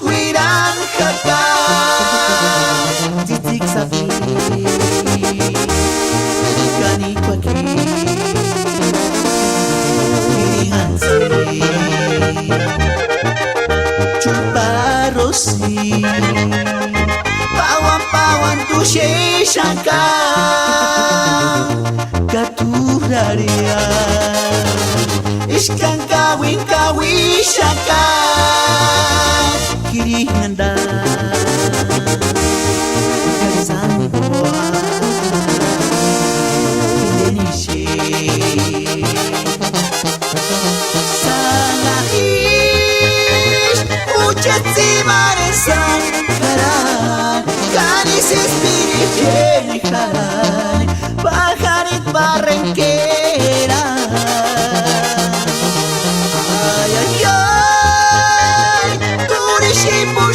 ahuiran jaka titik sapi kaniko aquí piringansi chuparosi pawan tu shaka katuraria iskan kawin shaka kirihanda garisan boa indenishi salaish ucet si maresan karan kanis espiritu karan pajarit barranquera.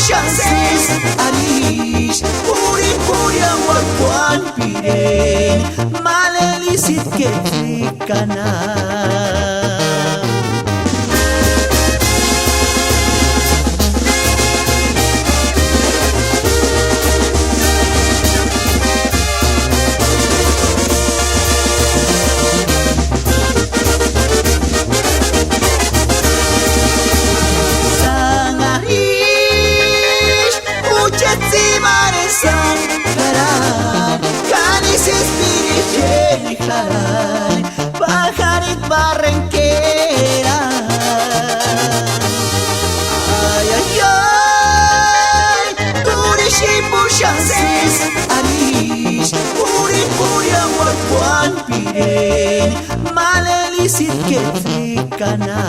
Chances arish puri awal piren malelisit ketrikana pajarit barranquera. Ay, ay, ay, turishipu chances arish puri awal piren malelisit ketrikana.